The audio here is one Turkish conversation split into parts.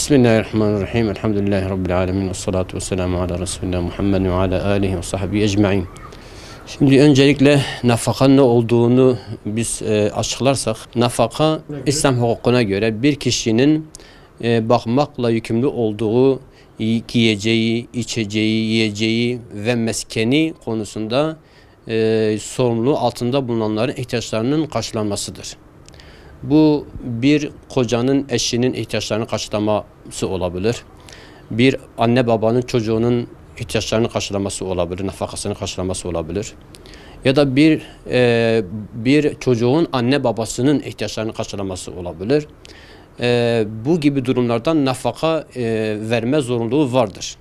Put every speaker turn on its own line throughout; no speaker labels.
Bismillahirrahmanirrahim. Elhamdülillahi Rabbil alemin. Esselatu vesselamu ala Resulullah Muhammed ve ala alihi ve sahbihi ecma'in. Şimdi öncelikle nafakanın ne olduğunu biz açıklarsak, nafaka İslam hukukuna göre bir kişinin bakmakla yükümlü olduğu giyeceği, içeceği, yiyeceği ve meskeni konusunda sorumluluğu altında bulunanların ihtiyaçlarının karşılanmasıdır. Bu bir kocanın eşinin ihtiyaçlarını karşılaması olabilir. Bir anne babanın çocuğunun ihtiyaçlarını karşılaması olabilir, nafakasını karşılaması olabilir. Ya da bir çocuğun anne babasının ihtiyaçlarını karşılaması olabilir. Bu gibi durumlardan nafaka verme zorunluluğu vardır.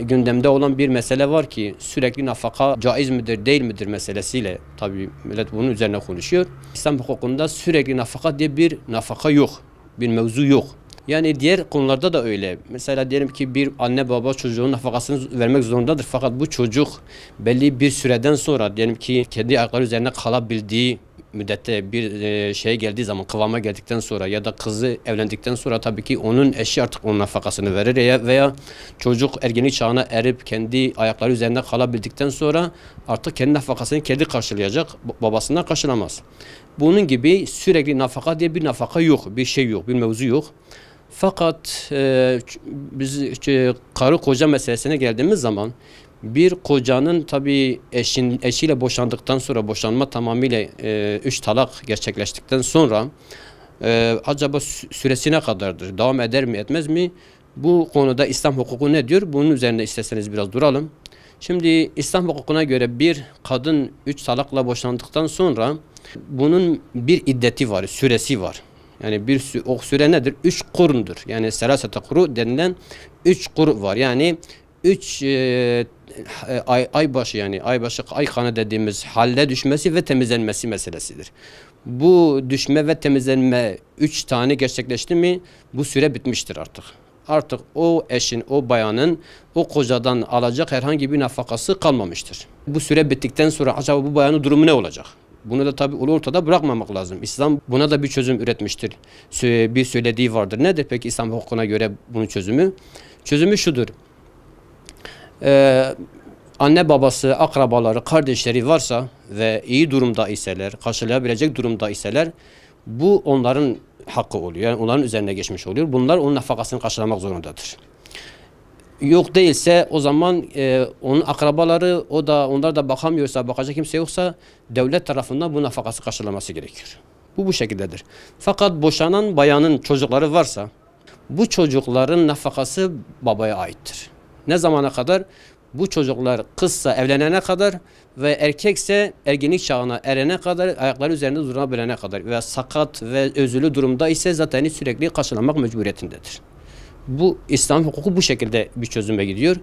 Gündemde olan bir mesele var ki sürekli nafaka caiz midir değil midir meselesiyle tabii millet bunun üzerine konuşuyor. İslam hukukunda sürekli nafaka diye bir nafaka yok, bir mevzu yok. Yani diğer konularda da öyle. Mesela diyelim ki bir anne baba çocuğun nafakasını vermek zorundadır. Fakat bu çocuk belli bir süreden sonra diyelim ki kendi ayakları üzerine kalabildiği müddette bir şeye geldiği zaman, kıvama geldikten sonra ya da kızı evlendikten sonra tabii ki onun eşi artık onun nafakasını verir veya çocuk ergenlik çağına erip kendi ayakları üzerinde kalabildikten sonra artık kendi nafakasını kendi karşılayacak, babasından karşılamaz. Bunun gibi sürekli nafaka diye bir nafaka yok, bir şey yok, bir mevzu yok. Fakat biz karı koca meselesine geldiğimiz zaman bir kocanın tabii eşiyle boşandıktan sonra boşanma tamamıyla 3 talak gerçekleştikten sonra acaba süresi ne kadardır? Devam eder mi etmez mi? Bu konuda İslam hukuku ne diyor? Bunun üzerine isterseniz biraz duralım. Şimdi İslam hukukuna göre bir kadın 3 talakla boşandıktan sonra bunun bir iddeti var, süresi var. Yani o süre nedir? 3 kurundur. Yani selasete kuru denilen 3 kur var. Yani 3 aybaşı yani ay kanı dediğimiz halde düşmesi ve temizlenmesi meselesidir. Bu düşme ve temizlenme 3 tane gerçekleşti mi bu süre bitmiştir artık. Artık o eşin, o bayanın o kocadan alacak herhangi bir nafakası kalmamıştır. Bu süre bittikten sonra acaba bu bayanın durumu ne olacak? Bunu da tabii ortada bırakmamak lazım. İslam buna da bir çözüm üretmiştir. Bir söylediği vardır. Nedir peki İslam hukukuna göre bunun çözümü? Çözümü şudur. Anne babası, akrabaları, kardeşleri varsa ve iyi durumda iseler, karşılayabilecek durumda iseler bu onların hakkı oluyor. Yani onların üzerine geçmiş oluyor. Bunlar onun nafakasını karşılamak zorundadır. Yok değilse o zaman onun akrabaları onlar da bakamıyorsa, bakacak kimse yoksa devlet tarafından bu nafakası karşılaması gerekiyor. Bu şekildedir. Fakat boşanan bayanın çocukları varsa bu çocukların nafakası babaya aittir. Ne zamana kadar? Bu çocuklar kızsa evlenene kadar ve erkekse ergenlik çağına erene kadar, ayakları üzerinde durabilene kadar veya sakat ve özürlü durumda ise zaten sürekli karşılamak mecburiyetindedir. Bu İslam hukuku bu şekilde bir çözüme gidiyor.